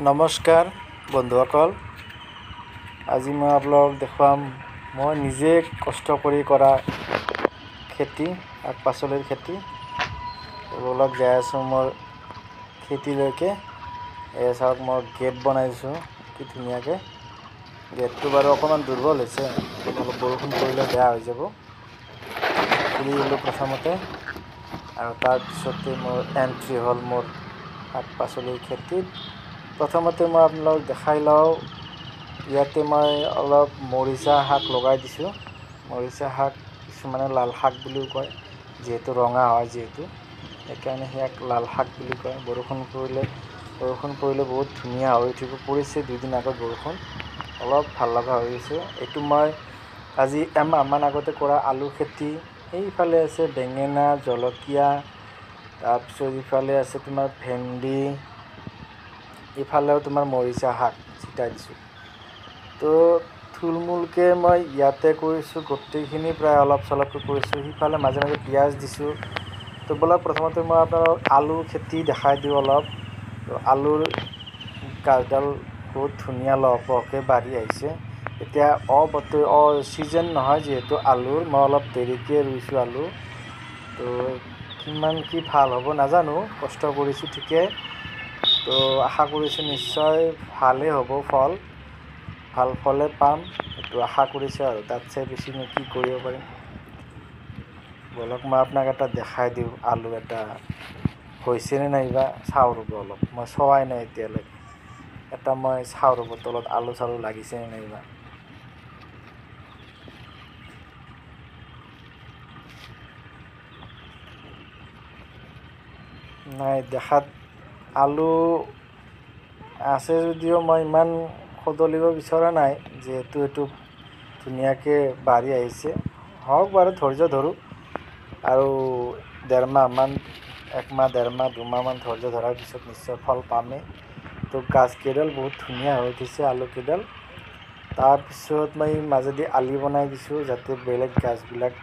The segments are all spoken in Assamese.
নমস্কাৰ বন্ধুসকল, আজি মই আপোনালোকক দেখুৱাম মই নিজে কষ্ট কৰি কৰা খেতি, শাক পাচলিৰ খেতি। অলপ যাই আছোঁ মোৰ খেতিলৈকে। এই চাওক মই গেট বনাইছোঁ কি ধুনীয়াকৈ। গেটটো বাৰু অকণমান দুৰ্বল হৈছে, অলপ বৰষুণ পৰিলে বেয়া হৈ যাব। খুলি দিলোঁ প্ৰথমতে, আৰু তাৰপিছতে মোৰ এণ্ট্ৰি হ'ল মোৰ শাক পাচলিৰ খেতিত। প্ৰথমতে মই আপোনালোকক দেখাই লওঁ, ইয়াতে মই অলপ মৰিচা শাক লগাই দিছোঁ। মৰিচা শাক কিছুমানে লাল শাক বুলিও কয়, যিহেতু ৰঙা হয় যিহেতু, সেইকাৰণে ইয়াক লাল শাক বুলি কয়। বৰষুণ পৰিলে বহুত ধুনীয়া হৈ উঠিব। পৰিছে 2 দিন আগত বৰষুণ, অলপ ভাল লগা হৈ গৈছে। এইটো মই আজি এমাহমান আগতে কৰা আলু খেতি। এইফালে আছে বেঙেনা, জলকীয়া, তাৰপিছত ইফালে আছে তোমাৰ ভেন্দি, ইফালেও তোমাৰ মৰিচা শাক ছিটাই দিছোঁ। তো থুলমূলকৈ মই ইয়াতে কৰিছোঁ, গোটেইখিনি প্ৰায় অলপ চলপকৈ কৰিছোঁ। সিফালে মাজে মাজে পিঁয়াজ দিছোঁ। তো ব'লক প্ৰথমতে মই আপোনালোকক আলুৰ খেতি দেখাই দিওঁ অলপ। তো আলুৰ গাছডাল বহুত ধুনীয়া লহপহকৈ বাঢ়ি আহিছে। এতিয়া ছিজন নহয় যিহেতু আলুৰ, মই অলপ দেৰিকৈ ৰুইছোঁ আলু। তো কিমান কি ভাল হ'ব নাজানো, কষ্ট কৰিছোঁ ঠিকে। তো আশা কৰিছোঁ নিশ্চয় ভালেই হ'ব, ভাল ফলে পাম, এইটো আশা কৰিছোঁ। আৰু তাতছে বেছিনো কি কৰিব পাৰিম। ব'লক মই আপোনাক এটা দেখাই দিওঁ, আলু এটা হৈছেনে নাইবা চাওঁ ৰ'ব। অলপ মই চোৱাই নাই এতিয়ালৈকে, এটা মই চাওঁ ৰ'ব তলত আলু চালু লাগিছেনে নাইবা। নাই, দেখাত আলু আছে যদিও মই ইমান সদলিব বিচৰা নাই, যিহেতু এইটো ধুনীয়াকৈ বাঢ়ি আহিছে। হওক বাৰু, ধৈৰ্য ধৰোঁ আৰু 1.5 মাহমান, 1 মাহ 1.5 মাহ 2 মাহমান ধৈৰ্য ধৰাৰ পিছত নিশ্চয় ফল পামেই। তো গাছকেইডাল বহুত ধুনীয়া হৈ উঠিছে আলুকেইডাল। তাৰপিছত মই মাজেদি আলি বনাই দিছোঁ, যাতে বেলেগ গাছবিলাক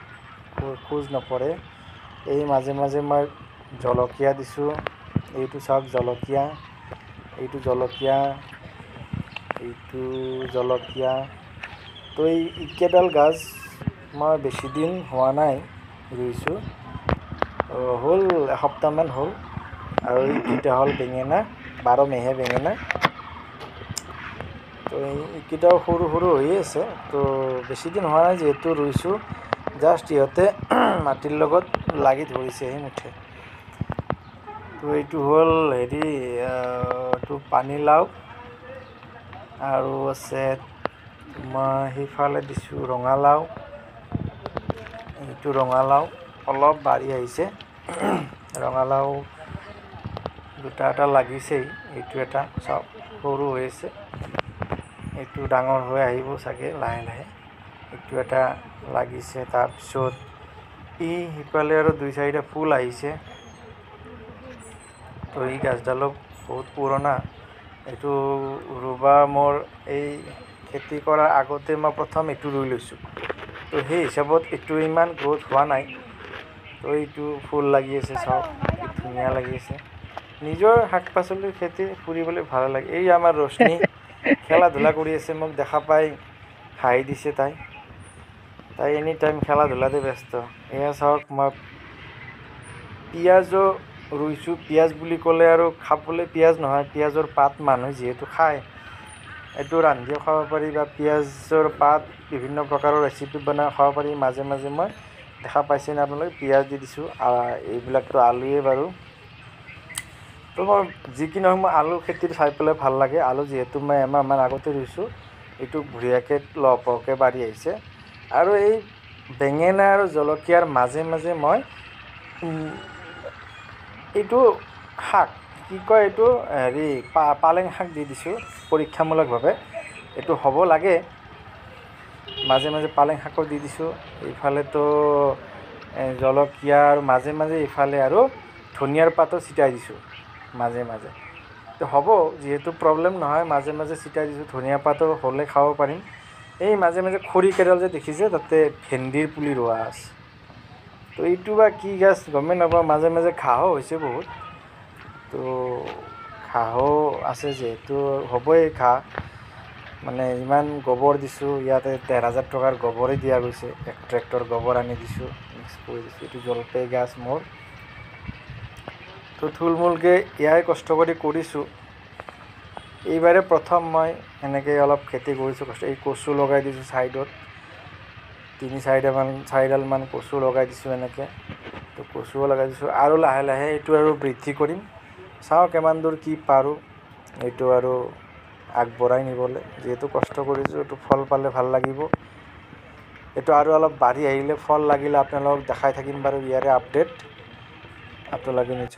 খোজ নপৰে। এই মাজে মাজে মই জলকীয়া দিছোঁ। এইটো চাওক জলকীয়া, এইটো জলকীয়া, এইটো জলকীয়া। তো এইকেইডাল গাছ মই বেছি দিন হোৱা নাই ৰুইছোঁ, হ'ল এসপ্তাহমান হ'ল। আৰু এইকেইটা হ'ল বেঙেনা, 12 মেহে বেঙেনা। তো এইকেইটাও সৰু সৰু হৈ আছে। তো বেছি দিন হোৱা নাই যিহেতু ৰুইছোঁ, জাষ্ট ইহঁতে মাটিৰ লগত লাগি ধৰিছেহে মুঠে। তো এইটো হ'ল এইটো পানীলাও, আৰু আছে তোমাৰ সেইফালে দিছোঁ ৰঙালাও। এইটো ৰঙালাও অলপ বাঢ়ি আহিছে। ৰঙালাও 2টা এটা লাগিছেই, এইটো এটা চাওক সৰু হৈ আছে, এইটো ডাঙৰ হৈ আহিব চাগে লাহে লাহে। এইটো এটা লাগিছে। তাৰপিছত সিফালে আৰু 2-4টা ফুল আহিছে। তো এই গাছডালো বহুত পুৰণা। এইটো ৰুবা মোৰ এই খেতি কৰাৰ আগতে মই প্ৰথম এইটো ৰুই লৈছোঁ। তো সেই হিচাপত এইটো ইমান গ্ৰ'থ হোৱা নাই। তো এইটো ফুল লাগি আছে, চাওক কি ধুনীয়া লাগি আছে। নিজৰ শাক পাচলিৰ খেতি ফুৰিবলৈ ভাল লাগে। এই আমাৰ ৰশ্মি খেলা ধূলা কৰি আছে, মোক দেখা পাই হাঁহি দিছে তাই এনি টাইম খেলা ধূলাতে ব্যস্ত। এয়া চাওক মই পিঁয়াজো ৰুইছোঁ। পিঁয়াজ বুলি ক'লে আৰু খাবলৈ পিঁয়াজ নহয়, পিঁয়াজৰ পাত মানুহে যিহেতু খায়, এইটো ৰান্ধিও খাব পাৰি, বা পিঁয়াজৰ পাত বিভিন্ন প্ৰকাৰৰ ৰেচিপি বনাই খাব পাৰি। মাজে মাজে মই দেখা পাইছেনে আপোনালোকে, পিঁয়াজ দি দিছোঁ। এইবিলাকতো আলুৱে বাৰু। তো মই যি কি নহওক, মই আলু খেতিত চাই পেলাই ভাল লাগে। আলু যিহেতু মই এমাহমান আগতে ৰুইছোঁ, এইটো বঢ়িয়াকৈ লহপহকৈ বাঢ়ি আহিছে। আৰু এই বেঙেনা আৰু জলকীয়াৰ মাজে মাজে মই এইটো শাক কি কয়, এইটো পালেং শাক দি দিছোঁ পৰীক্ষামূলকভাৱে। এইটো হ'ব লাগে, মাজে মাজে পালেং শাকো দি দিছোঁ। এইফালেতো জলকীয়াৰ মাজে মাজে ইফালে আৰু ধনিয়াৰ পাতো ছিটাই দিছোঁ মাজে মাজে। তো হ'ব, যিহেতু প্ৰব্লেম নহয়, মাজে মাজে ছিটাই দিছোঁ। ধনিয়া পাতো হ'লে খাব পাৰিম। এই মাজে মাজে খৰিকেইডাল যে দেখিছে, তাতে ভেন্দিৰ পুলি ৰোৱা আছে। তো এইটো বা কি গাছ গমেই নাপাওঁ। মাজে মাজে ঘাঁহো হৈছে বহুত। তো ঘাঁহো আছে যিহেতু হ'বই ঘাঁহ, মানে ইমান গোবৰ দিছোঁ, ইয়াতে ১৩,০০০ টকাৰ গোবৰেই দিয়া গৈছে, ১ ট্ৰেক্টৰ গোবৰ আনি দিছোঁ, মিক্স কৰি দিছোঁ। এইটো জলপাই গাছ মোৰ। তো থুলমূলকৈ এয়াই কষ্ট কৰি কৰিছোঁ। এইবাৰে প্ৰথম মই এনেকৈ অলপ খেতি কৰিছোঁ। এই কচু লগাই দিছোঁ ছাইডত, ৪ডালমান কচু লগাই দিছোঁ এনেকৈ। তো কচুও লগাই দিছোঁ, আৰু লাহে লাহে এইটো আৰু বৃদ্ধি কৰিম। চাওঁ কিমান দূৰ কি পাৰোঁ এইটো আৰু আগবঢ়াই নিবলৈ। যিহেতু কষ্ট কৰিছোঁ, এইটো ফল পালে ভাল লাগিব। এইটো আৰু অলপ বাঢ়ি আহিলে, ফল লাগিলে আপোনালোকক দেখাই থাকিম বাৰু ইয়াৰে আপডেট। আপোনালোকে নিশ্চয়